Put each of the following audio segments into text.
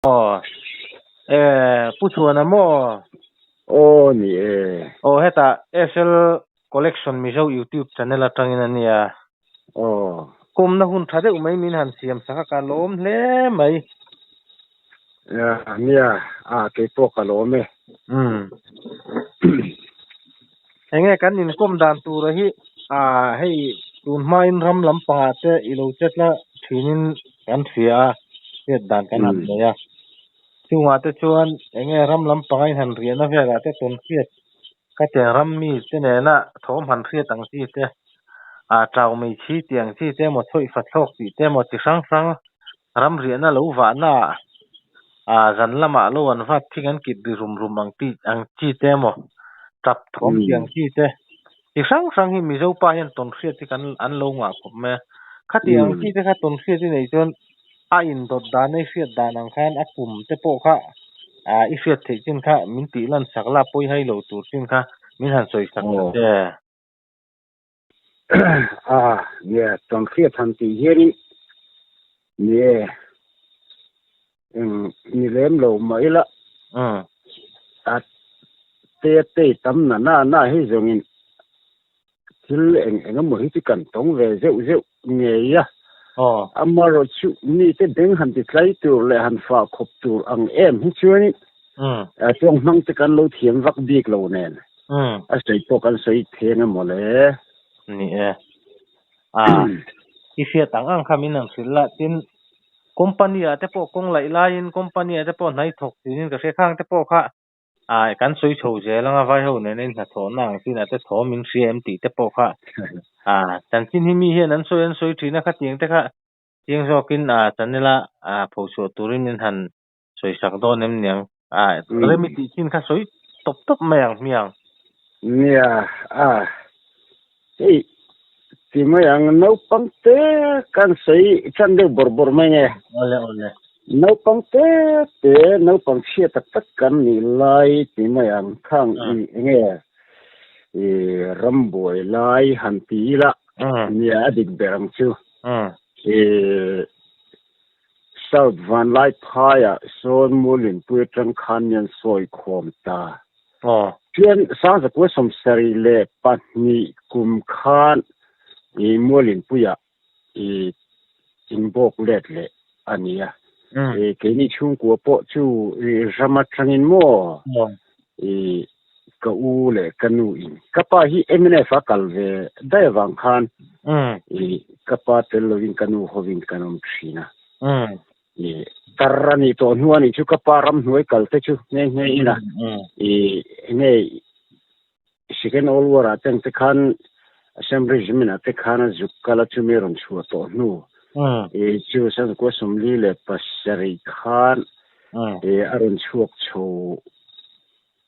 哦，不错那么，哦，你哦，heta SL collection miso YouTube channel atangin ania. 哦， Kum na hun thade umai min han siam saka ka lom hle mai. 你啊，给多个罗咩？Enge kan in kum dan tu rahi hei tun main ram lam pa te ilo chetla thinin kan sia yet dan kan han ya. Chunga te chuan enge ram lam pa ngai han riana vela te ton khiat ka te ram mi te ne na thom han khiat ang ti te trao mi chi tiang chi te mo thoi fa thok ti te mo chi sang sang ram riana lo wa na zan lama lo an va thingan kit di rum rum ang chi te mo tap thom tiang chi te chi sang sang hi mi zo pa hian ton khiat ti kan an lo nga khop me khati ang chi te kha ton khiat ti nei chon in dot da nei khiat dan ang khan a kum te po kha i khiat thei chin kha min ti lan sakla poi hai lo tur chin kha min han soi sak te 你当时谈的些哩，你你来路没了，对咱们那些人，其实我们去感动的，就你呀，mà rồi chú ni cái đến hành thì lấy từ lại hành phá khop từ anh em hết chưa ni, trong mang cái căn lâu thiền vắt biết lâu nè, sẽ có căn sẽ thiền mà lẽ, nè, cái phía tăng ang kami nang sila tin company ate po kung lain company ate po nai thok tin ka se khang te po kha kan soi chho je langa vai ho ne nen na tho nang tin ate tho min CMT te po kha chan chin hi mi hian an soi thina kha tiang te kha tiang zo kin chanela pho so turin in han soi sak do nem niang remiti chin kha soi top miang nè thì mấy anh nấu bánh té can sĩ chân đều bor mấy nghe ole nấu bánh té nấu bánh chia tất cần ni lại thì mấy anh khang nghe ram boy lại hành tí la nhà định berang chu South Van Lai Phaya son mulin pui trăng khan nhân soi khom ta chuyện sáng giờ cuối sông sari lệ pat ni kum khan mulin puya inbok let le ania cái ni chung của bộ chu ramat trangin mo ka u le kanu in kapa hi emne fa kalve dai wang khan kapa telovin kanu hovin kanum thina tarani to nuani chu kapa ram nuai kalte chu ne ina ne sigen olwara teng te khan assembly jimina te khana zukala chu meron chu to nu chu san ko somli le pasari khan aron chuok chu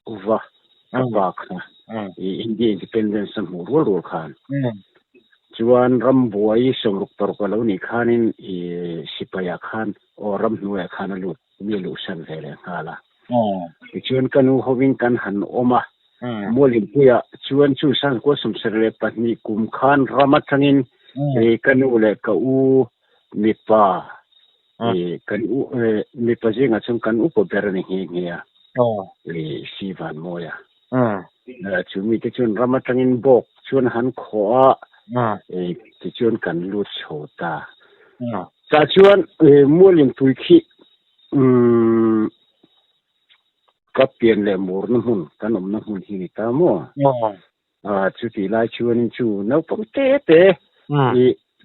uva bakna India independence mu rol khan chuan ram buai somruk tor ko lo ni khanin sipaya khan o ram nuai khan lu mi lu san vele hala chuan kanu hovin kan han oma molin puya chuan chu san ko som serle patni kum khan ramathangin kanu le ka u mipa kan u mipa jinga chung kan u po berani hi ya sivan moya chu mi te chun ramathangin bok chuan han kho ti chuan kan lut chhota ta chuan molin pui khi ka pian le mur na hun kanom na hun hi ta mo chu ti lai chuan chu no pong te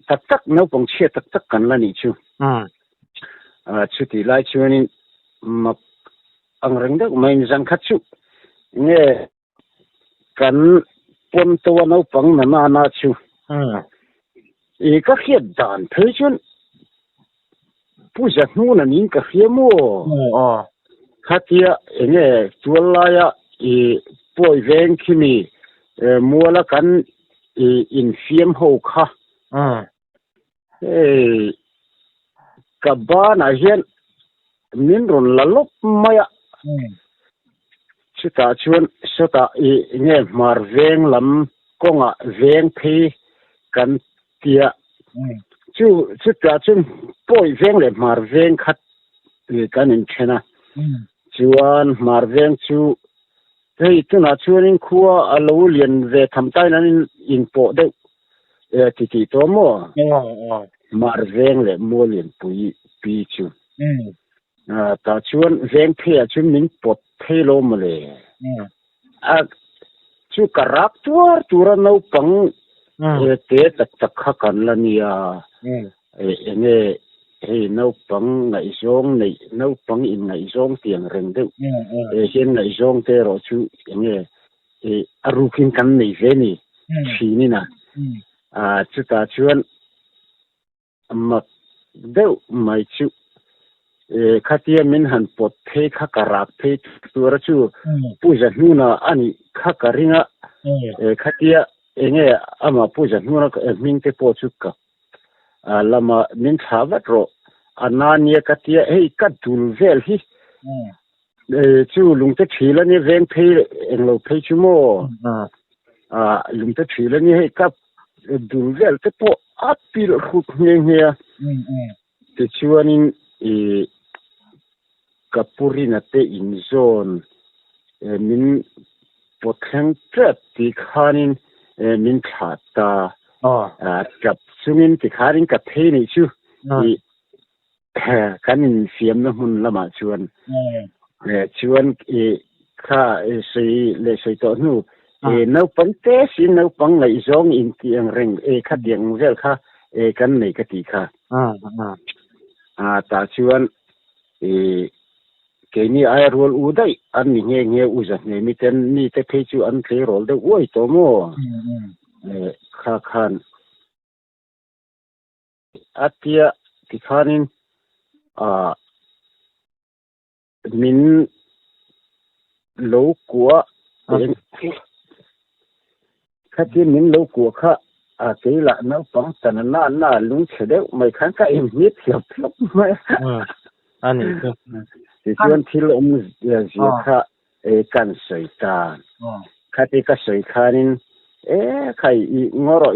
tak no pong che tak kan la ni chu chu ti lai chuan ma ang reng dak mai zan khat chu nge kan pom to no pong na chu ka khiat dan thei chuan pu ja nu na nin ka khia mo khatia enge chualaya poi veng khini muala kan in fiam ho kha ka ba na hian min ron la lop maya chuta chuan sota nge mar veng lam konga veng phe kan tia chu ta chun poi veng le mar veng khat kan in thena chuan marveng chu hei tuna chuan in khuwa alo lian ve thamtai nan in po de ti to mo marveng le mo lian pui pi chu ta chuan veng phia chu min pot thelo male a chu karak tura no pang te tak kha kan la nia enge hei no pang ngai zong nei no pang in ngai zong tiang reng de hian ngai zong te ro chu enge arukin kan nei ve ni thini na chu ta chuan amma deuh mai chu khatia min han pot the kha karak the tura chu puja huna ani kha karinga khatia enge ama puja huna min te po chu ka lama min thavat ro anania katia hei ka dul vel hi chu lungte thila ni veng phei englo phei chu mo lungte thila ni hei ka dul vel te po apil khuk nge te chuanin kapurina te in zone min potheng trap ti khanin min thata chap sungin ti kharin ka the ni chu kanin siam na hun lama chuan chuan kha sei le sei to nu no pang te sin no pang ngai zong in tiang reng kha diang vel kha kan nei ka ti kha ta chuan ke ni ai rol u dai an ni nge u za ne mi ten ni te phei chu an tle rol de oi to mo kha khan atia ti khanin min lo kwa khati min lo kwa kha ke la no pang tan na lung chede mai khan ka im ni thiap thop mai ani ti chuan thil zia kha kan sei ta khati ka sei khanin khai ngoro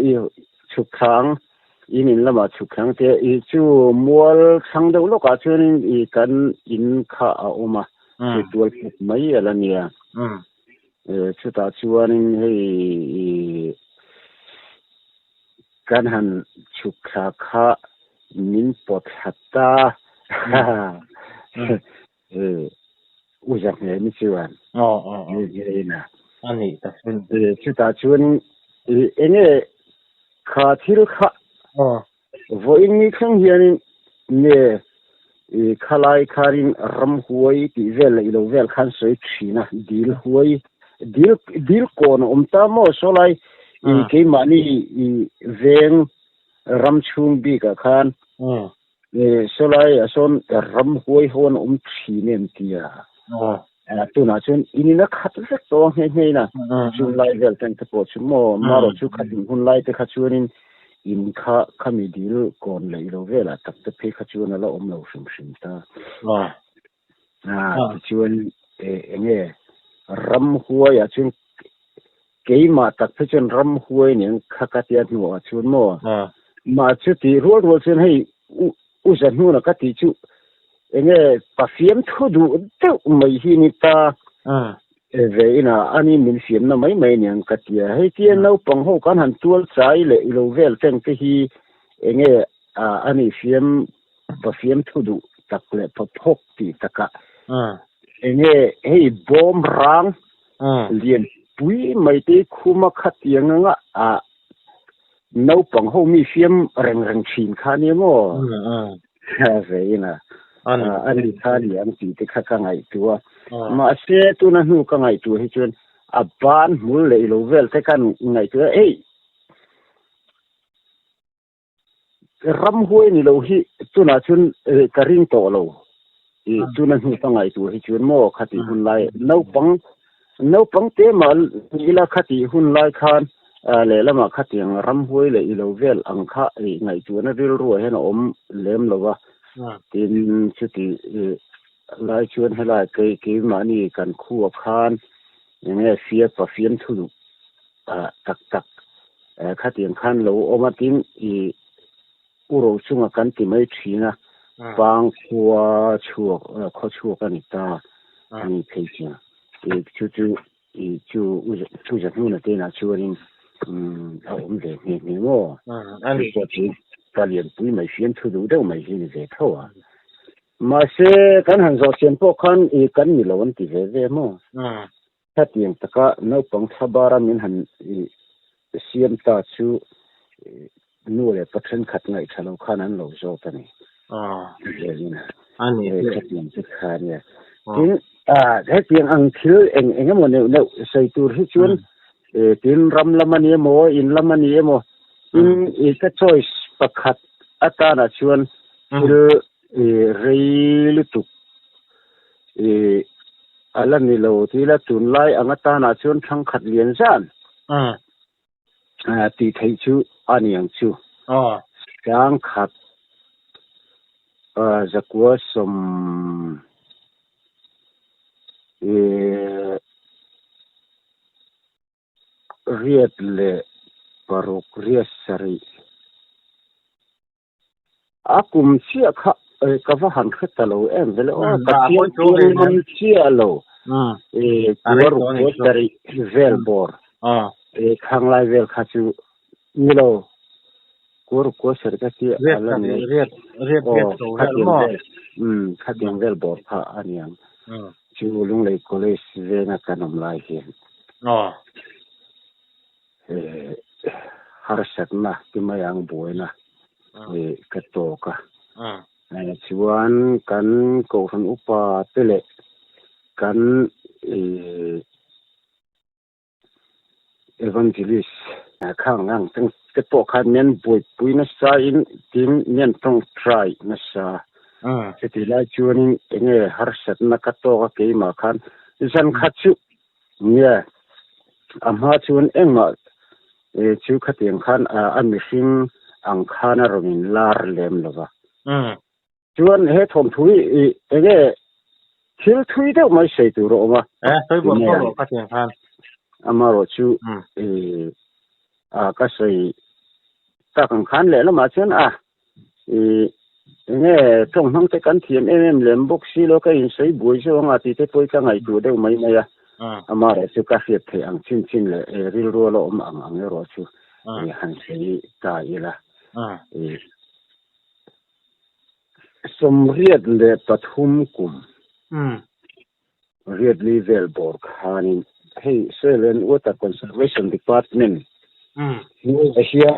chukhang inin lama chukhang te chu mual sang deuh loka chuanin kan in kha a oma tual mai ala nia chu ta chuanin hei kan han chukha kha min pot hatta uzak ne mi chuan na ani ta chu ta chuan enge kha thil kha voin ni khang hianin ne khalai kharin ram huai ti vel ilo vel khan soi thina dil huai dil kon umta mo solai ke mani veng ram chung bi ka khan solai ason ram huai hon thinem tia tuna chun inina khat vek to nge na chu lai vel ten te po chu mo maro chu khatin hun lai te kha chuanin in kha mi dil kon le lo vela tak te phe kha chuan la om lo shim ta chuan enge ram huai a chun keima tak te chun ram huai ni kha ka tia nu a chun mo ma chu ti ro chun hei u za nu na ka ti chu enge pa fiam thu du te mai hi ni ta ve ina ani min fiam na mai niang ka tia hei tia no pang ho kan han tual chai le ilo vel teng te hi enge ani fiam pa fiam thu du tak le pa phok ti taka enge hei bom rang lian pui mai te khuma khatiang nga no pang ho mi fiam reng chin kha ni mo ve ina ani thali an ti te kha ka ngai tua ma se tu na nu ka ngai tu hi chuan a ban mul le lo vel te kan ngai tu ram huai ni lo hi tu na chun ka ring to lo tu na nu ka ngai tu hi chuan mo khati hun lai no pang te mal ila khati hun lai khan le lama khatiang ram huai le ilo vel ang kha ngai tu na ril ro hen om lem lo wa tin chuti lai chuan helai ke mani kan khu khan nge fia pa fiam thu tak khatiang khan lo omatin uro chunga kan ti mai thina bang khua chuộc kho chuộc cái này ta anh thấy chưa chú giật luôn là tên là chú anh ông để nghe ngô anh có chú cái liền bùi mày xuyên thu đủ đâu mày gì vậy thôi à mà sẽ cái hàng rào xuyên bộ khăn cái gì là vấn đề về màถ้าเตียงตะกะนอปังทบารามินหันเสียมตาชูนู่นเลยปัจจุบันขัดไงฉลองข้านั้นเราโจกันนี่เรื่องนี้นะอันนี้ขัดยังจะขาดเนี่ยทีนี้ถ้าเตียงอังคิลเองก็มันเนี่ยใส่ตัวที่ชวนทีนรำละมันเนี่ยโมอินละมันเนี่ยโมอินก็ช่วยประคัดอัตรานะชวนคือเรื่องลุตุอะไรนี่เราที่ละจุนไล่อังตานาชวนทั้งขัดเลียนซันตีไทยชูอันยังชูจังขัดจะกลัวสมเรียดเลยปรกเรียดสรีอากุมเชี่ยค่ะก็ว่าหันขึ้นตลอดเองเลยก็เชี่ยมันเชี่ยเราตัวรูปตัวรีเวลบอร์ข้างไล่เวลข้าชูนี่เรากูรู้กูเสร็จก็ที่อะไรเนี่ยเรียดข้าเดียงเวลข้าเดียงเวลบอร์ข้าอันยังชูลุงเลยก็เลยเวนักการนำลายเห็นฮาร์ชัดนะที่มายังบ่อยนะกระโตกะชวนกันกูทันอุปาเตเลกันevangelist ข้างล่างตั้งกระโตกขันเมียนปุยนัสซาอินทีมเมียนต้อง try นัสซาสติไลชวนนี่ฮาร์ชัดนักกระโตกะเกี่ยมาขันดิฉันขัดชุเนี่ยอามาชวนเอ็งมาชูขัดยังขันอันมิซิงอังคานารมินลาร์เลมลวะชวนเฮทอมทุยคิลทุยเดียวไม่ใช่ตัวรู้มั้ยทุยบอกเขาบอกขัดยังขันอามาโรชูก็ใส่ตากังขันเลยแล้วมาเช่นตรงทั้งแต่กันเทียมเลมบุกซีโลก็ยินใส่บุยช่วงอาทิตย์ไปตั้งไงตัวเดียวไม่เนี่ยอามาโรชูก็เสียเทียงชินเลยริลรัวโลอังโรชูหันใส่ตายละสมเรียดเลยปฐุมกุมเรียดลีเวลบอร์กฮานิให้เซเลนวัตคอนเซอร์เวชั่นดีพาร์ตเมนต์นี่เอเชีย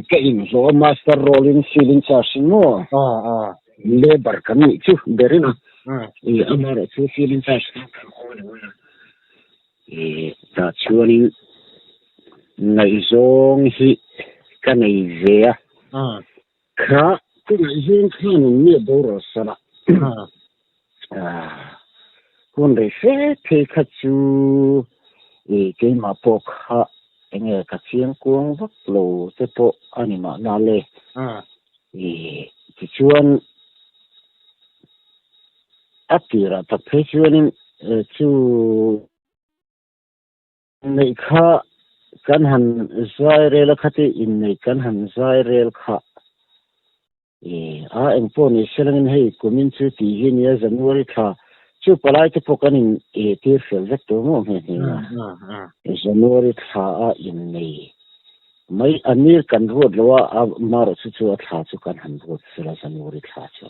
ก็อินโซมาสเตอร์โรลินซีลินชาชิโน่เลเบอร์กันนี่ชูเบรินะอามาร์ชูซีลินชาชิโน่แต่ชวนนี้ในซองที่กันในเวียข้าก็ในซองข้านี่บอร์สระคนเร่เทคัดจูเกี่ยมาพกฮะกัดเสียงกวงวักโลเตปอันนี้มานาเลที่ชวนอัปปีระทับเพชวนจูในข้ากันหันไซเรลคัติอินในกันหันไซเรลข้าเอ็งพอนี่เชลังให้กุมินจูตีหินยาจันวริข้าชูปลายที่พวกกันที่เฟลจากตัวมั้งเห็นไหมจันวริข้าอินนี่ไม่อันนี้กันรูดหรือว่ามาร์ชชูข้าชูกันหันรูดเสร็จจันวริข้าชู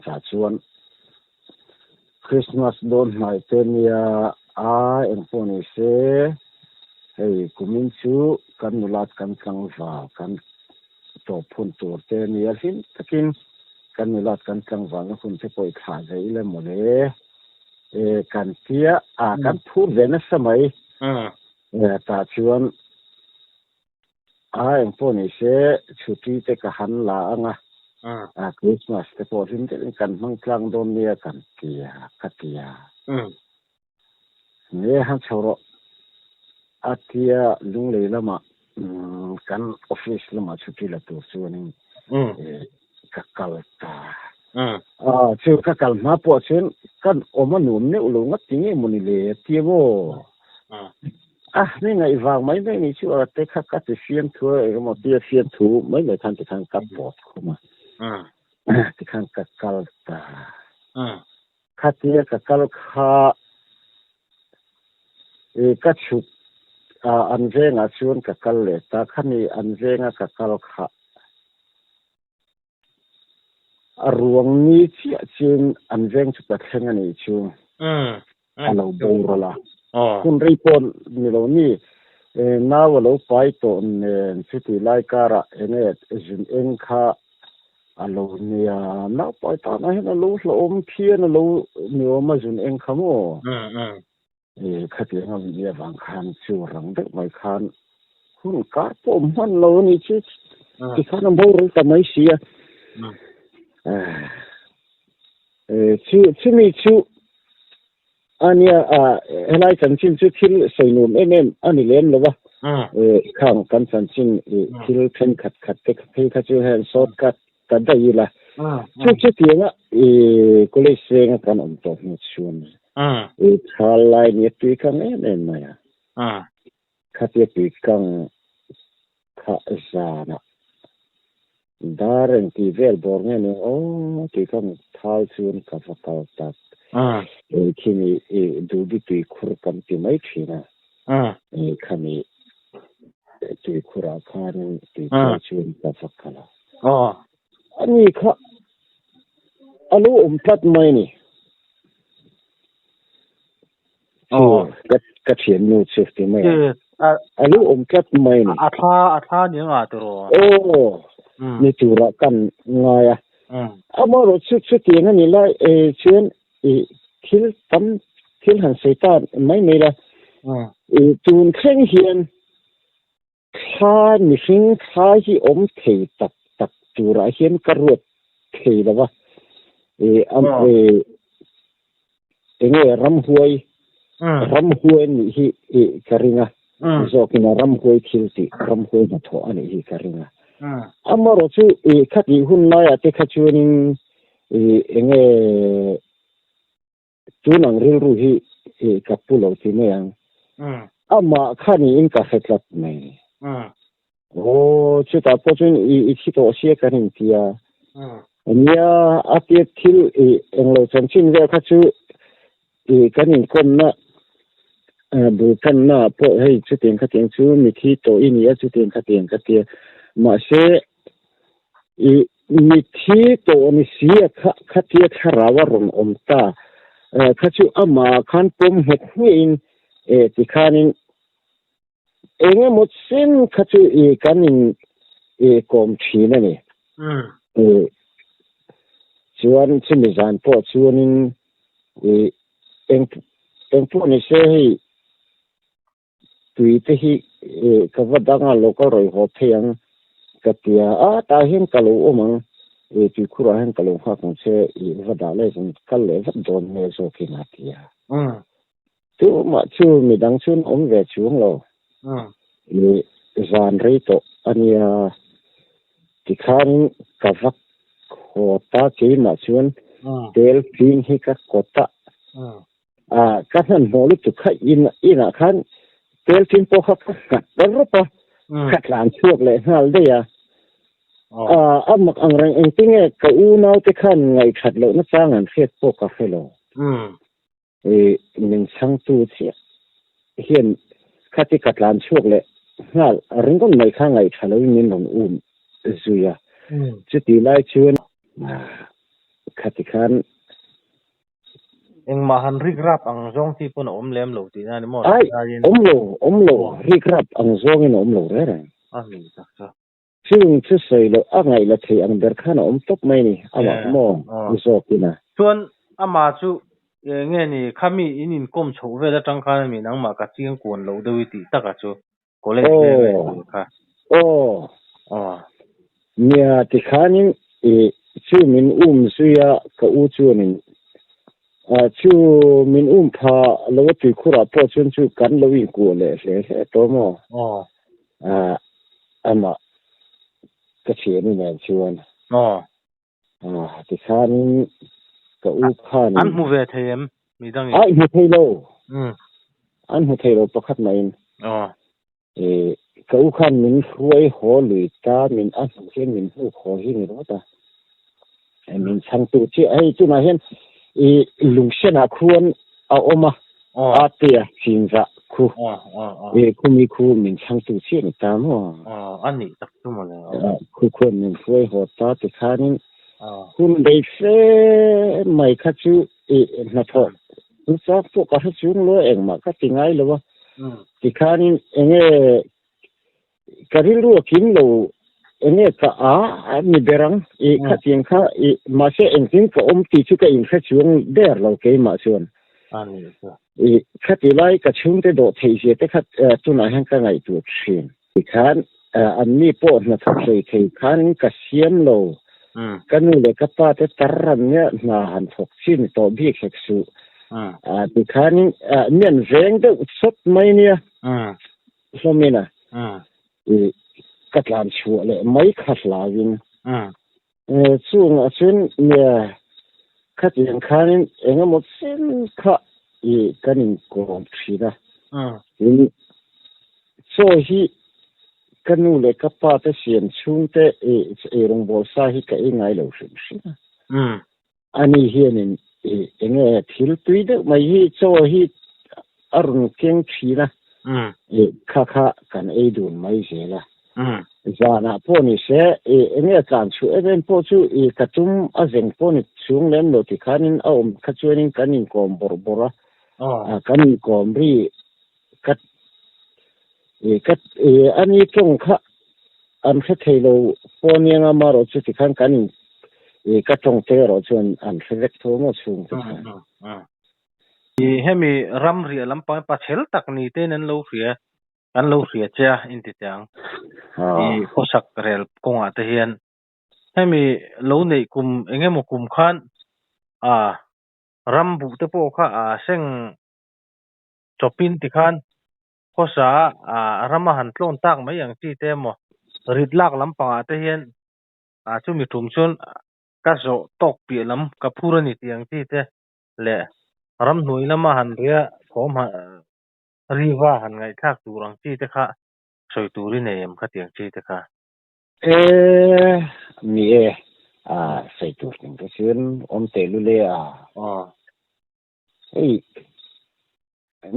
ข้าชวนคริสต์มาสโดนไม่เต็มยาเอ็งพอนี่เซ่ให้กุมินชูกันนุลัดกันสังวากันตัวพุ่นตัวเตนี่ยสิตะกินกันนุลัดกันสังวาแล้วคุณจะปล่อยขาดใจเลยหมดเลยกันเทียกันพูดเรื่องสมัยตาชวนเอ็งพอนี่เซ่ชุดที่จะกันหันหลังคริสต์มาสแต่พอถึงจะกันมั่งคลั่งโดนเนี่ยกันเกียกัดเกียเนี่ยฮันชาวโรอาทิตย์ลุงเลยละมากันออฟฟิศละมาชุดที่ละตัวส่วนนี้กักกัลตาชื่อกักกัลมาปวดเช่นกันออกมาหนุนเนี่ยอุลุงก็ทิ้งมันนี่เลยที่โม่ นี่ไงวางไม่ได้นี่ชื่อว่าแต่ข้าก็จะเสียนทัวร์ก็มาเตียเสียนถูไม่เลยทันที่ข้างกับปอดเข้ามาที่ข้างกับกัลตาข้าเตียกับกัลข้าก็ชุกอันเร่งอาชวนกับกัลเลยแต่ข้ามีอันเร่งกับกัลข้ารวงนี้ที่จึงอันเร่งจุดแข็งนี่ชูอันเราดูรละคุณรีพอร์ตนี่เรานี่น่าว่าเราไปตัวเนี่ยสุดที่ไล่การะเนี่ยจึงเองค่ะอันเราเนี่ยน่าไปตอนนั้นเราเราอมเพียนเราเนี่ยมาจึงเองค่ะมั้งขัดแย้งกันเนี่ยบางครั้งชั่วรังเด็กไม่คันคุณการ์ผมมันเรานี่ที่ข้าน้ำบ่รู้แต่ไม่เสียชื่อมีชื่ออันเนี้ยอะไรกันชินชื่อคิลใส่หนุ่มอันนี้เล่นหรือวะข้างกันสันชินคิลเพ่นขัดเทคให้เขาชื่อให้สอดกันได้ยี่ละชื่อเตียงก็เลยเสียงกันอมตบมุดชวนชาลายเนี่ยตุยกันเนี่ยมาอ่ะขัดตุยกันข้าซานะDarrenที่เวลบอกเนี่ยโอ้ที่คำท้าวชวนกับฟ้าตัดที่มีดูดิตุยคุรกันที่ไม่ชีนะคำนี้ตุยคุราคานี่ตุยท้าวชวนกับฟ้าคาละอันนี้ค่ะอันนู้นพลัดไม่นี่ก็เขียนนูเซฟที่ไม่อันนู้นพลัดไม่นี่อัฐาเนี่ยมาตัวโอ้นี่จุระกันไงอ่ะมารถชุดที่นั่นนี่ละเชิญคิลหันเซตันไม่มีละจูนเคร่งเฮียนข้านี่สิงข้าที่เทตักจุระเฮียนกระรวดเทแล้ววะเนี่ยรำหวยนี่กระริงอ่ะจอกรำหวยคิลติรำหวยมาถออันนี้กระริงอ่ะมารถชุดขัดยี่หุ่นน้อยอ่ะที่ขัดชวนเนี่ยจูนังเรื่องกับผู้เราที่ไม่ยังมาข้านี่อินกับเสร็จแล้วไหมโอ้ชุดแต่พอจนที่ตัวเสียกันที่เนี่ยอาทิตย์ที่เราจันทร์เวลาขัดชุดกันนี่คนน่ะดูกันน่ะพอให้ชุดเตียงขัดเตียงชุดมีที่ตัวอินเนี่ยชุดเตียงขัดเตียงมาเสียมีที่ตัวนี้เสียขัดเตียงขราวรอมตาขัดชุดมาขันปุ่มเห็ดหินที่ขันหมดสิ้นขัดชุดกันนี่กรมชีนั่นนี่ชวนชิมิจานพอชวนเองพวกนี้เสียตุยที่กับว่าดังอ่ะเราก็รอหัวเทียงกับเตียตาเห็นกะโหลมังที่คุระเห็นกะโหลข้าคงเสียว่าดาเลยจนกะเลยว่าโดนเมโซกินาเตียตัวมาชูมีดังชุนเวช่วงเราจานรีโตอันนี้ที่ข้างกับว่าโคตาที่มาชวนเดลฟินให้กับโคตากันนั้นโมลุตุข้าอินะขันเดลฟินพอขัดแล้วรู้ปะขัดหลานช่วงเลยฮัลเดียมักอังเรงเองที่เนี่ยก็นาวที่ขันไงขัดเลยนักจ้างงานเฟียดพวกกาแฟโลมันช่างตู้เสียเห็นขัดที่ขัดหลานช่วงเลยฮัลเรื่องก็ไม่ข้างไงขัดเลยมีหนุ่มซุยจุดที่ไล่ชวนขัดที่ขันเองมาหันริกรับอังซงที่ปนเลี้ยมหลูตีนั่นหมดอมโลริกรับอังซงอินอมโลเลยนะมีสักซึ่งใส่โลไงละที่อันเดอร์ขันตบไม่นี่มาโม่อุโซกินะส่วนมาชูเงี้ยนี่ข้ามีอินินก้มชูเวลาจังคันมีนังมากระเจียงกวนโลดวิตีตักชูก็เลยค่ะเนี่ยที่ขันชื่อมินสุยากับชวนนี่ชูมินพาแล้วก็ที่คุระพอชวนชูกันแล้ววิ่งกูเลยเสียตัวมั่วมาก็เชียนี่แหละชวนที่ข้านี่ก็ข้านี่อันหูเวทเทมมีตั้งอันหูเทโลอันหูเทโลประคับไหน cậu khăn mình khuấy hồ lụy ta mình ăn trên mình hú hồ hi người đó ta mình sang tu chi ấy tu na hen lung sen à khuôn oma tia xin ra khu khu mi khu mình sang tu chi người ta mà anh ấy tập trung mà khu khuôn mình khuấy hồ ta thì khăn khuôn đây sẽ mày khát chú na thôi lúc sau phụ cả hết chú lo em mà các tiếng ấy luôn thì khăn anh ấy cái lu kim lo anh ấy cả mi berang khát tiếng khá mà sẽ anh tin có tí chú cái khát chú để lo cái mà xuân khát tí lại cái chúng cái độ thấy gì cái khát tu nào hàng cái ngày tu chuyên thì khăn anh ấy bỏ na thôi thì khăn cái xiêm lo cái nu le cái pa cái taran nhá na han thok xin to bi khek su thì khăn miền rèn đó sốt mấy nè sao mình cái làm chùa lệ mấy khát là vin chung chung nè khát những khăn em một xin khát cái những công chuyện đó so hi cái nu le cái pa cái xiên chung cái rong bò sa hi cái ngay lâu rồi anh ấy hiện em thiếu tuổi đó mà hi so hi arun keng chi đó khá cái ấy đun mấy gì là giờ na po ni se em kan chu em po chu cái tum azeng po ni chung lem lo ti khanin kha chuanin kanin kom bor kanin kom ri kat anh ấy trong kha an kha thelo po ni nga ma ro chu ti khan kanin cái trong thế rồi chuan an select thôi mà chung thì hemi ram ria lampang pa thel tak ni te nan lo ria cha in ti tang i khosak rel konga te hian hemi lo nei kum engemaw kum khan ram bu te po kha seng chopin ti khan khosa rama han tlon tak mai ang chi te mo rit lak lampang te hian chu mi thum chun ka zo tok pi lam ka phurani tiang chi te le ram hnui lama han ria khom riwa han ngai thak turang chi te kha soi turi nem kha tiang chi te kha mi sai tur ning cái chuyện te lu le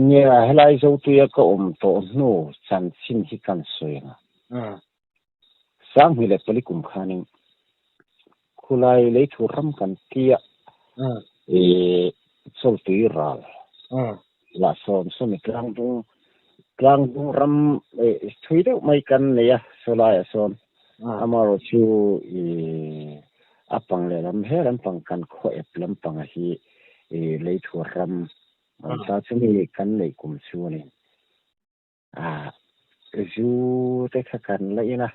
nghe helai zo tu ya ko to no chan sin hi kan soi na sang hi le pali kum khaning khulai le thu ram kan tia sol tu ral la som mi klang dung ram thui do mai kan le ya solai son amaro chu apang le lam he lam pang kan kho ep lam pang hi le thu ram ta chu mi kan le kum chu ni ju te kha kan le ina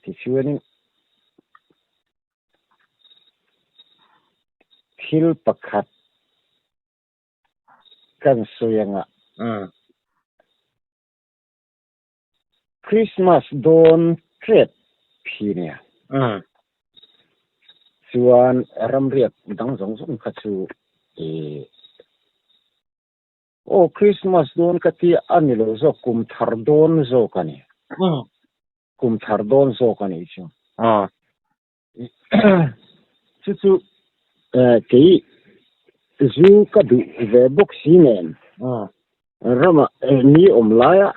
ti chu ni thil pakhat kan soyanga Christmas don trip phinia chuan ram riat dang zong kha chu Christmas don ka ti ani lo zo kum thar don zo ka ni kum thar don zo ka ni chu chu cái zu ka du ve box nen rama ni omlaya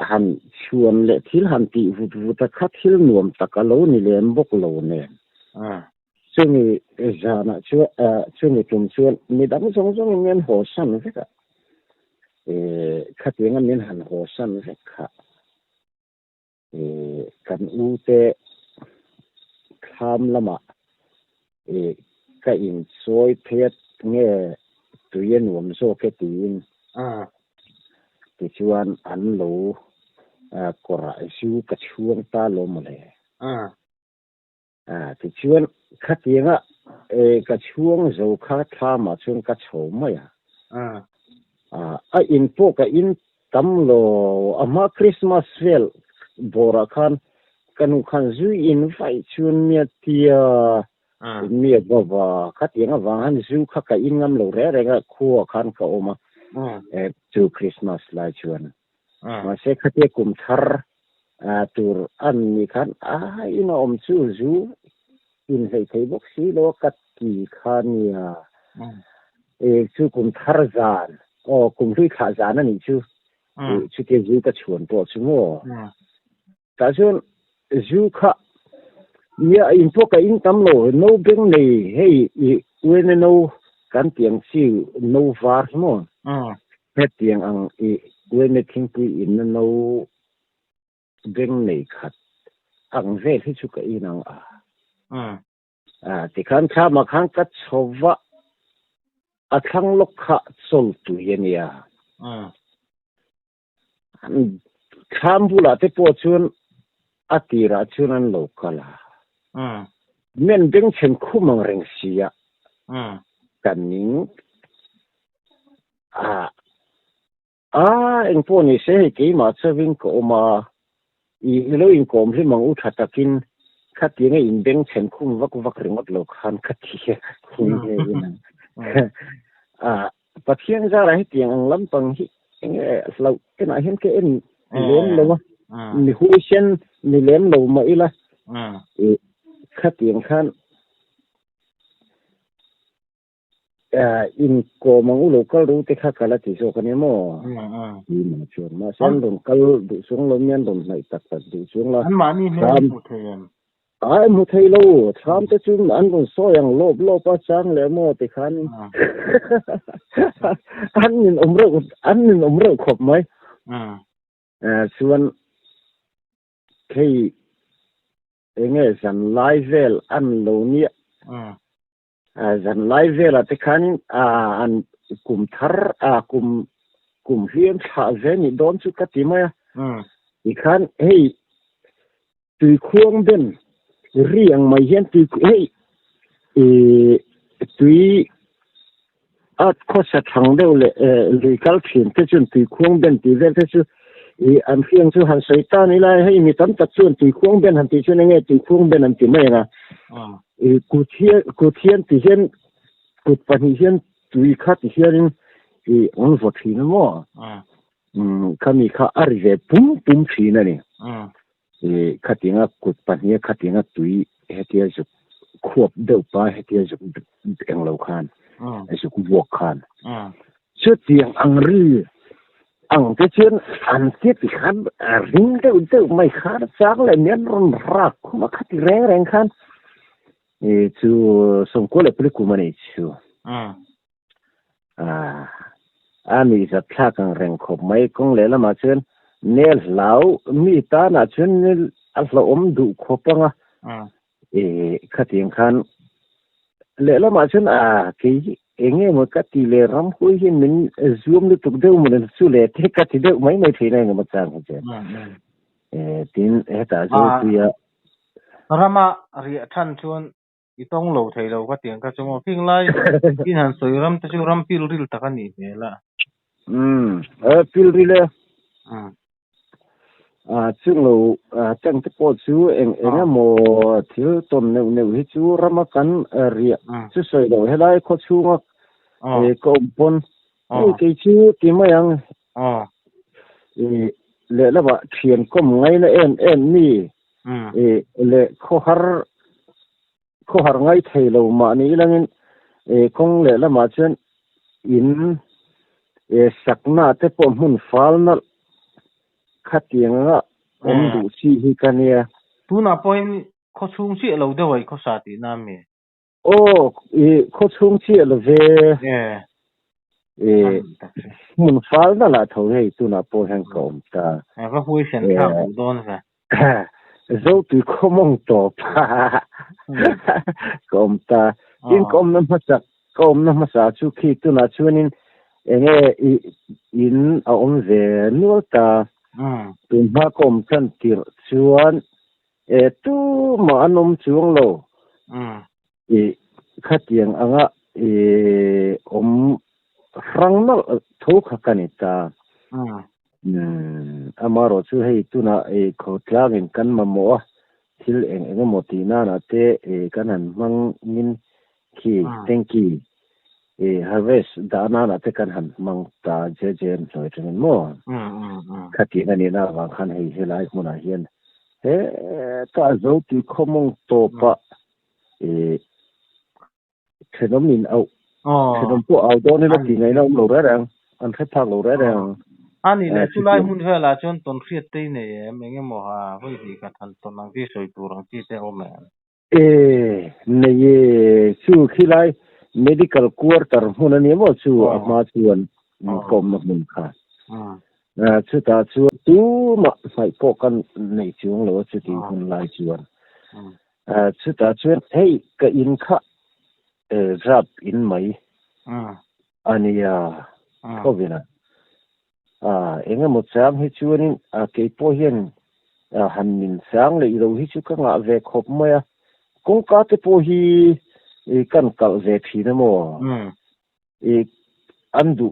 han chuan le thil han ti vut ta kha thil nuam takalo ni lem bok lo ne chumi zana chumi tum chuan mi dam zong men ho san ve ka kha tinga men han ho san ve kha kan u te kham lama ka in soi phet nge tuyen wom so ke tin ti chuan an lo kora su ka chuang ta lo mo le ti chuan kha tinga ka chuang zo kha tha ma chuan ka chho ma ya in po ka in tam lo ama Christmas fel bora khan kanu khan zu in vai chuan mia tia mia baba kha tinga wang han zu kha ka in ngam lo re nga khu khan ka oma chu Christmas lai chuan mà sẽ khát cái cùng thar tour ăn mi khan ino chu zu in thấy bốc xí lo cắt kỳ khan ya chu cùng thar zan cùng lui khá zan anh chu chu cái zu cái chuồn bộ chu mo ta chuan zu kha ya in po ka in tam lo no beng nei hey when no kan tiang siu no var mo hết tiang ang when thing pi in no beng nei khat ang ve hi chu ka in ang ti khan kha ma khan ka chowa a thang lok kha chol tu yen ya kham bula te po chun atira chun an lokala men beng chen khumang reng sia kaning en po ni se ke ma chawin ko ma i lo in kom hi mang u thatakin khati nge in beng chen khum vak vak ringot lo khan khati pathian za ra hi tiang ang lampang hi nge lo ke na hen ke en lem lo ni hu shen ni lem lo ma ila khatiang khan in ko mang lo kal ru te kha kala ti so kan mo in chuan ma san dong kal du sung lo nyan dong nai tak tak du sung la an ma ni me mu theem mu thei lo tham te chung an dong so yang lo pa chang le mo te khan an nin umro khop mai chuan kei enge zan lai vel an lo ni zan lai vel te khan an kum thar kum hian tha ve ni don chu ka ti mai i khan hey tui khuang ben riang mai hian tui hey tui kho sa thang deuh le kal thin te chun tui khuang ben ti vel te chu an phiang chu han saitan i lai hei mi tam tak chuan tui khuang ben han ti chu nge tui khuang ben an ti mai na ku thian ti hian ku pani hian tui kha ti hian on vo thi na mo kami kha ari ve pum thi na ni khatinga ku pani khatinga tui hetia ju khop deuh pa hetia ju eng lo khan ju ku wok khan chu tiang ang ri ang te chen an te ti khan ring deuh mai kha chang le nen ron rak ma khati reng khan chu som ko le pri ku mani chu ami za thakang reng khop mai kong le lama chen nel lau mi ta na chen al lo du khopanga khating khan le lama chen ki enge mo ka ti le ram hui hin min zoom lu tuk deu mun su le te ka ti deu mai thei na ma chang chen tin heta zo tu ya rama ri than chuan itong lo thei lo ka tiang ka chumo phing lai in han soi ram te chu ram pil ril takani hela pil rile chung lo chang te po chu enga mo thil ton neu hi chu rama kan ria chu soi lo helai kho chunga ko pon ke chu ti ma yang le la ba thian kom ngai na en ni le kho har ngai thei lo ma ni langin kong le la ma chen in sakna te po mun fal na khatianga du si hi kania tu na point kho chung chi lo de wai kho sa ti na me kho chung chi lo ve mun fal na la tho hei tu na po hang kom ta ka hui sen tha bu don sa zo tu khomong to pa kom ta in kom na ma sa chu khi tu na chuanin enge in a om ve nu ta tun ma kom chan tir chuan tu ma anom chuang lo khatiang anga om rang na tho khakani ta amaro chu hei tuna kho tlangin kan mamo thil eng mo ti na na te kan han mang min khi thank you harvest da na te kan han mang ta je noi tren mo khati ani na wa khan hei lai huna hian he ta zo ti khomong to pa thenomin au thenom po au do ne ti ngai na lo ra rang an khe phak lo ra rang ani le tulai hun vela chon ton khiat te ne menge mo ha hoi di ka than ton ang ti soi tu rang ti te o me ne ye chu khilai medical quarter huna ni mo chu ma chuan kom na mun kha chu ta chu tu ma sai po kan nei chung lo chu ti hun lai chuan chu ta chuan hei ka in kha rap in mai ania kovina enga mo chang hi chuanin ke po hian han min sang le ro hi chu ka nga ve khop maya kong ka te po hi kan kal ve phi na mo andu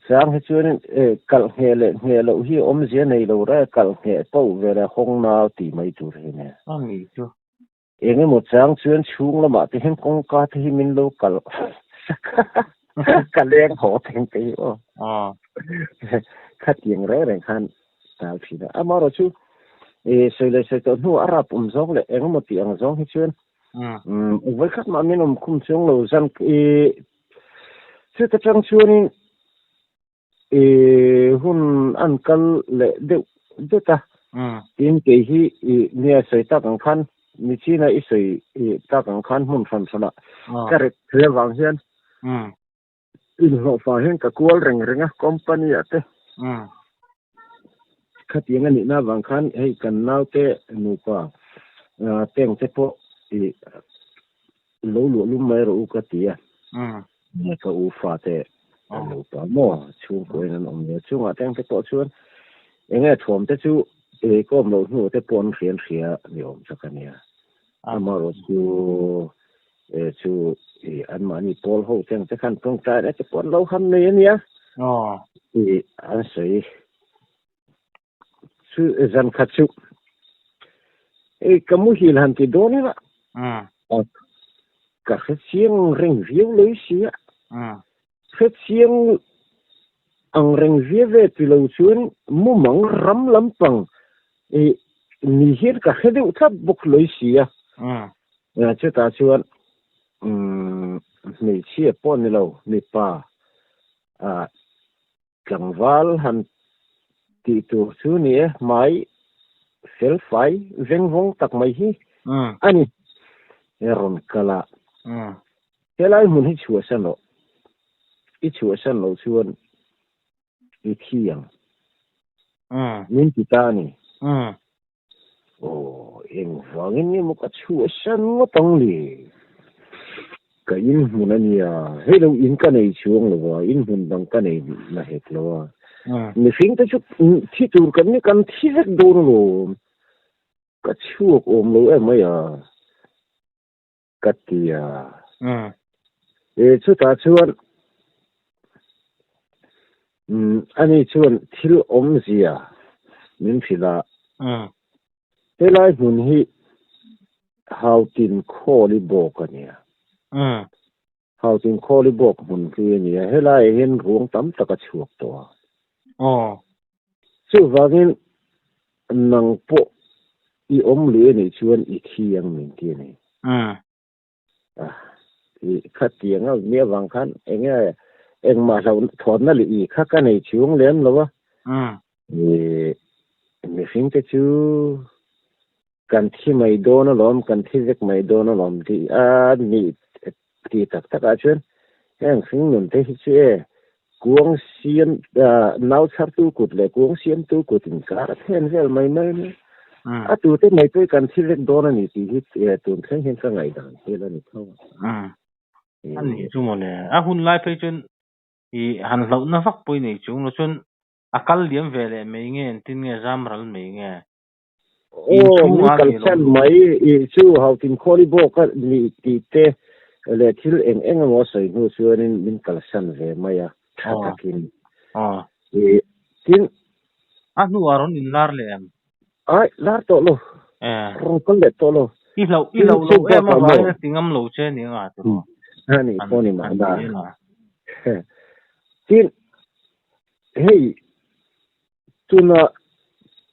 chang hi chuanin kal nge lo hi om je nei lo ra kal nge po ve ra hong na ti mai tu re ne ani chu enga mo chang chuan chung la ma te hen kong ka te hi min lo kal ka leng ho theng te o khát tiền rẻ rẻ khan tạo thì đó mà rồi chứ xây lại xây tổ nu Arab giống lại em một tiếng giống hết trơn với khách mà mình không giống lâu dân chứ ta chẳng chuyên hun ăn cân lệ đều đều ta tin cái hi nia xây ta càng khan mi chi na ít xây ta càng khan hun phần phần cái này vàng hiền họ phải hiền cả cuốn rèn rèn á company á khát tiếng anh na vàng khan hay cần nao te nu pa tiếng te po lỗ lỗ lum mai ro ka tia ka u fa te nu pa mo chung ko en om ne chung a tiếng te po chuan enge thom te chu ko mo nu te pon khian khia ni om sakania amaro chu an mani pol ho tiếng te khan tong ta te pon lo ham ne nia an sei su zan khatsu kamu hil han ti do ne ba ka khet siang reng viu lei sia khet siang ang reng vie ve ti lo chuan mu mang ram lampang ni hir ka khet u thap buk lei sia chu ta chuan ni chia pon ni lo ni pa kangwal han ti tu chu ni mai sel fai veng vong tak mai hi ani ron kala helai mun hi chua san lo chuan i thiang min ti ta ni eng wangin ni mu ka chua san ngo tong li ka in mun ani hello in ka nei chuang lo wa in mun dang ka nei na het lo mi fing te chu thi tur kan ni kan thi vek do lo ka chuak om lo em mai ka tia chu ta chuan ani chuan thil om zia min phila helai hun hi how tin kholi bok ania how tin kholi bok mun ki ania helai hen ruang tam taka chuak to chu wangin nang po i om le ni chuan i thiang min ti ni i khatiang a me wang khan eng ma lo thon na li i kha ka nei chung lem lo wa mi fing te chu kan thi mai do na lom kan thi vek mai do na lom ti ni ti tak tak a chuan eng fing nun te hi che kuang siam nau char tu kut le kuang siam tu kut in ka then vel mai a tu te mai pe kan thi vek do na ni ti hi tun thleng hen ka ngai dan te la ni thau ani chu mo ne a hun lai pe chun i han lo na vak poi nei chung lo chun akal liam vele me nge tin nge jam ral me nge mi kal chan mai i chu how tin kholi bo ka ni ti te le thil eng mo sai nu chuanin min kal san ve maya thatakin tin a nu aron in lar le em ai lar to lo ron kal le to lo i lo em ma wa tingam lo che ni nga tu ani poni ma da tin hey tuna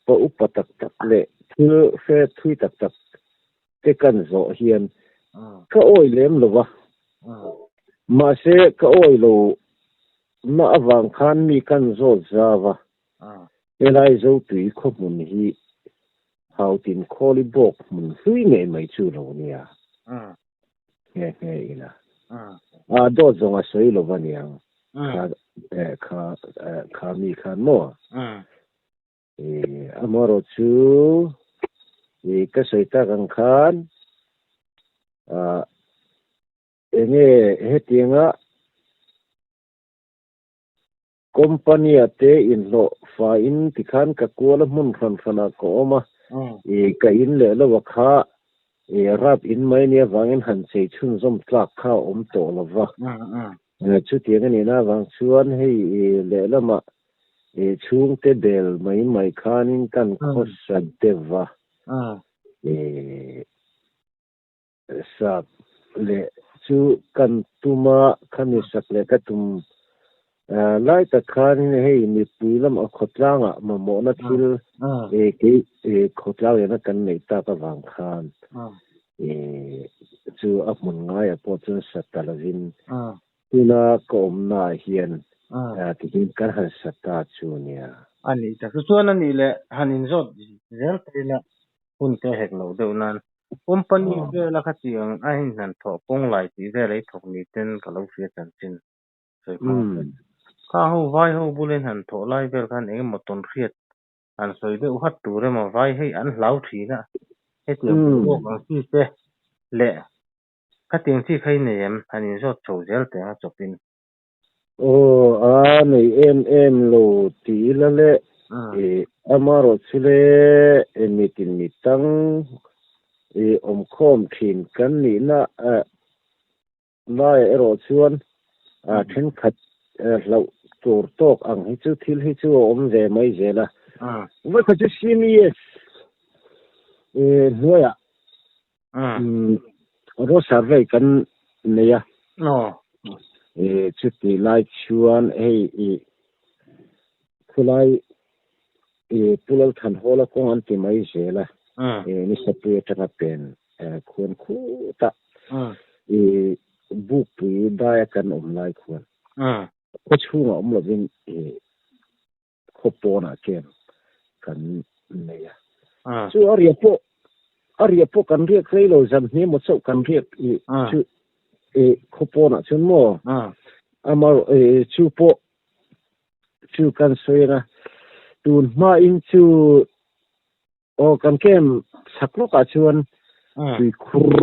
pa upatak tak le thil fe thui tak tak te kan zo hian ka oi lem lova ma se ka oi lo na awang khan mi kan zo zawa elai zo tui kho mun hi how tin kholi bok mun hui nei mai chu lo nia nghe nghe ina do zonga soi lo vaniang kha mi khan mo amaro chu ka soi ta gang khan enge hetinga company ate in lo fa in tikhan ka kola mun khan khana ko ma ka in le lo wa kha rap in mai ne wangin han sei chun zom tlak kha to lo wa chu tiang ni na wang chuan hei le lama chung te bel mai khanin kan khosa deva sa le chu kan tuma khani sak le ka tum lai ta khan hei mi puilam a khotlanga ma mo na thil khotlang na kan nei ta ka wang khan chu a mun ngai a po chun satalawin tuna kom na hian tikin kan han sata chu nia ani ta chu chuan ani le hanin zot zel tela hun te hek lo deuh nan company ve la kha chiang a hin nan tho pong lai ti ve lei thok ni ten ka lo fia chan chin soi kha ho vai ho bulen han tho lai vel khan eng moton khiat an soi de hat tu re ma vai hei an hlau thi na he tu bo ang si te le kha ting chi khai ne em hanin zot chho zel te a chopin nei em lo ti la le amaro chule mitin mitang om khom thin kan ni na lai ero chuan then khat lo tur tok ang hi chu thil hi chu om ve mai ve la wa kha chu senior noya ro survey kan neya chu ti lai chuan ei khulai pulal than hola kong an ti mai ve la ni sapri tanga pen khun khu ta buk pui daya kan lai khun ko chunga lo vin khopona ken kan neya chu aria po kan riek rei lo zam ni mo chau kan riek chu khopona chun mo amar chu po chu kan soira tun ma in chu kan kem saklo ka chuan tui khur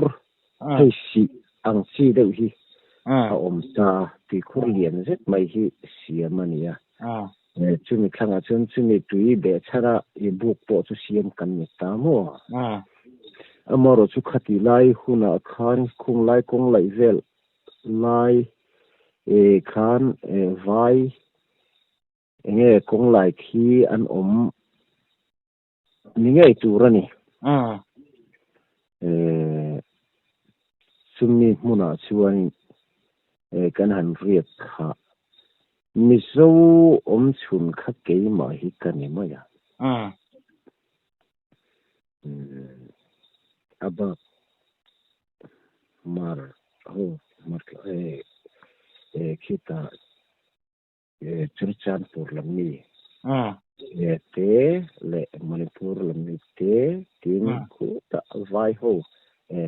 hei si ang si deuh hi a om ta tui khur lian zet mai hi siam ania chumi thlanga chuan chumi tui be chara buk po chu siam kan ni ta mo amaro chu khati lai huna khan khung lai kong lai vel lai khan vai nge kong lai khi an om ni ngai turani sumi muna chuan kan han riat kha mizo om chun kha ke ma hi kan ni ma ya aba mar kita churchan por lamni te le manipur lamni te tin ku ta vai ho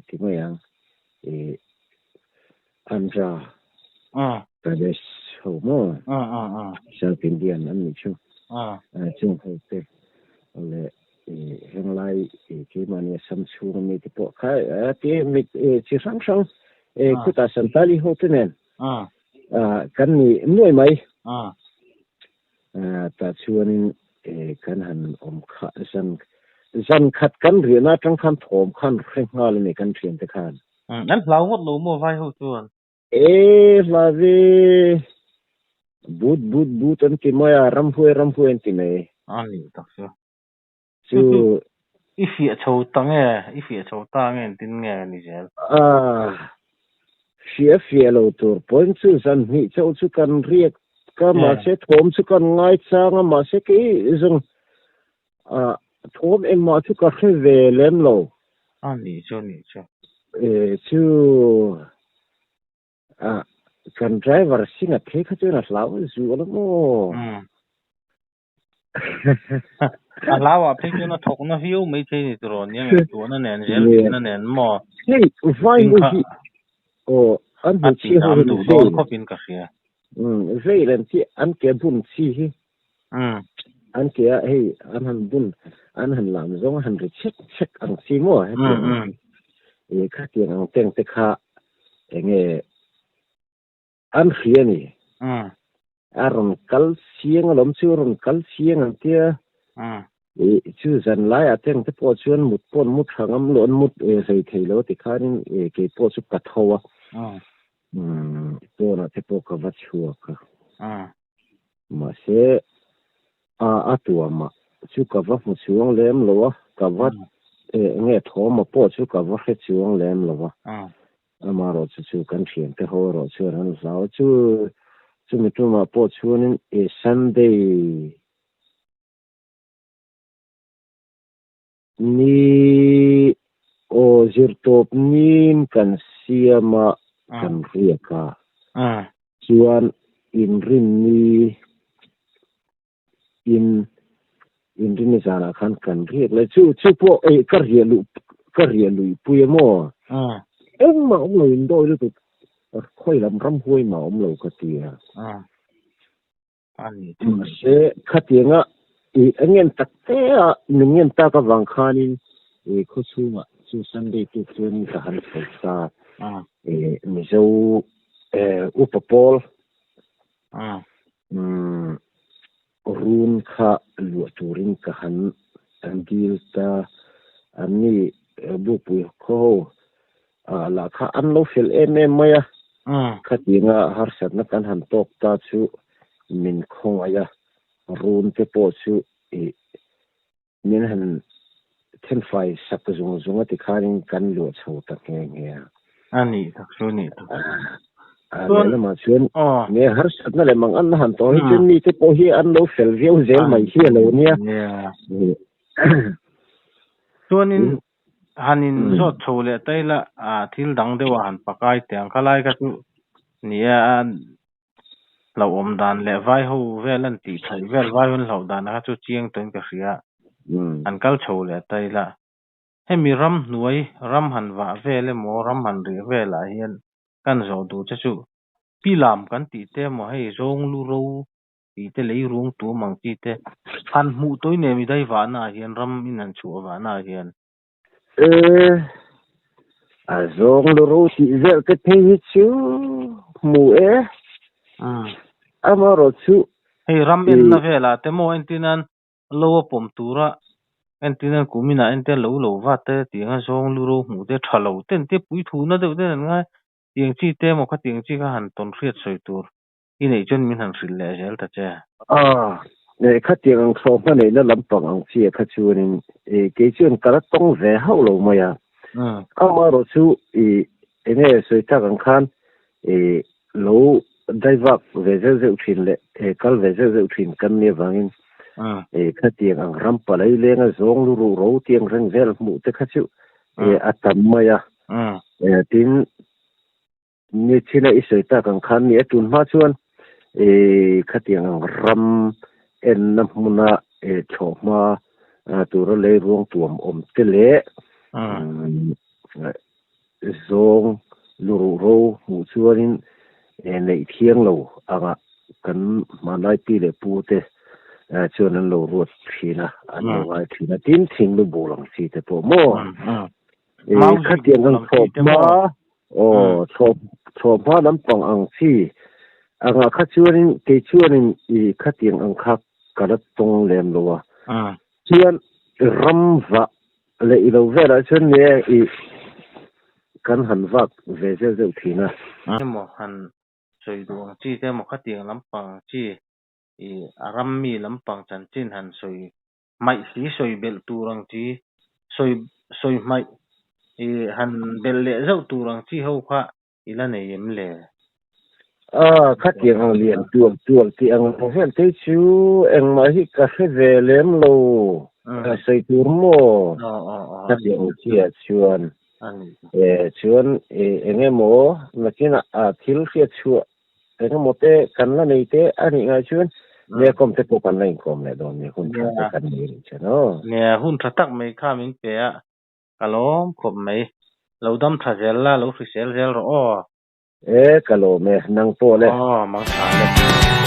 ti ma yang Andhra Pradesh ho mo South Indian an ni chu chung ho te le heng lai ki mani sam chu mi ti po khai ti mi chi sang sang ku ta santali ho te nen kan ni noi mai ta chuan kan han om kha zan khat kan ri na tang khan thom khan reng ngal ni kan thiam te khan an hlau hot lo mo vai ho chuan lavi but an ti maya ram hu an ti nei ani tak chu ifi chho ta nge tin nge ni zel phía lâu tur point chu san hi châu chu kan riek ka ma se thom chu kan ngai chang ma se ki zung thom en ma chu ka khe ve lem lo nỉ cho chu kan driver singa the kha chu na lau zu lo mo alawa pe cho nó thok nó hiu mấy thế này rồi nhưng chỗ nó nền gel nó nền mò hey vai mo hi an hu chi ho đủ don có pin cả kia ve len chi an ke bun chi hi an ke hey an han bun an han lam zong han ri check ang chi mo kha tiền ang teng te kha nge an khia ni aron kal sieng lom chu ron kal sieng ang tia chu zan lai ateng te po chuan mut pon mut hangam lon mut sei thei lo ti khanin ke po chu ka thowa to na te po ka va chua ka ma se atua ma chu ka va mu chuang lem lo ka va nge tho ma po chu ka va he chuang lem lo ama ro chu kan thiam te ho ro chu ran zao chu mi tu ma po chuan Sunday ni zirtop nin kan siama kan riaka chuan in rin ni in rin zana kan riak le chu po ka rielu pui mo ma lo in doi lu khoi lam ram huai ma lo ka tia ani se khatinga angen takte ningen ta ka wang khanin khu chunga chu Sunday tu chuan ka han sa mizo upapol run kha lu turin ka han angil ta ani bu pu kho la kha an lo fel maya khatinga har sat na kan han tok ta chu min khong aya run te po chu min han ten fai sak zung ti kharin kan lu chho ta nge ani tak su ni le ma chuan ne har sat na le mang an han to hi chen ni te po hi an lo fel viau zel mai hi lo nia chuanin hanin zo chole taila thil dang dewa han pakai tiang khalai ka chu nia lo om dan le vai ho velan ti thai vel vai hun lo dan ha chu chiang ten ka ria an kal chole taila hemi ram nuai ram han wa vele mo ram han ri vela hian kan zo du chu pilam kan ti te mo hei zong lu ro ti te lei rung tu mang ti te han mu toi ne mi dai wa na hian ram in an chu wa na hian zong lu ro ti zel ke te hi chu mu ama ro chu hei ram en na vela te mo entinan lo pom tura entinan kumina enten lo wa te ti nga zong lu ro mu te thalo ten te pui thu na de den nga tiang chi te mo kha tiang chi kha han ton riat soi tur i nei chon min han sil le zel ta che ne kha tiang ang so ma nei na lam pang ang chi kha chu nin ke chun kala tong ve hau lo ma ya ama ro chu ene soi ta kan khan lo dai vak ve zel thin le kal ve zel thin kan ne wangin kha tiang ang ram pa lai lenga zong lu ro tiang reng zel mu te kha chu atam ma ya tin ni china isoi ta kan khan ni atun ma chuan kha tiang ang ram en na muna thoma tur le ruang tuam om te le zong lu ro mu chuanin nei thiang lo anga kan manai pi le pu te chuan an lo ruat thina an lo ai thina tin thing lu bolang chi te po mo kha tiang ang thoma thoma lam pang ang chi anga kha chuanin ke chuanin kha tiang ang kha kalat tong lem lo wa chuan ram va le ilo vera chuan ne kan han vak ve zel thina mo han soi duang chi te mo kha tiang lam pang chi aram mi lam pang chan chin han soi mai si soi bel turang chi soi mai han bel le zo turang chi ho kha ila nei yem le khát tiếng ang liền tuồng tiếng hiện thấy chú anh mà hi cà phê về lém lô xây tuồng mò khát tiếng chia chuan chuan anh em mò mà cái nào thiếu phía chuột anh em mò té cắn là này té anh ngay chuanเนี่ยก็ไม่พบกันเลยก็ไม่โดนเนี่ยคนทำกันนี่ใช่เนาะเนี่ยหุ่นทักไม่ข้ามินเปียกะล้อมขบไม่เราดำทัเซลล่าเราฟิเซลเซลรอกะโลแม่นั่งโตเลยมังสาเลย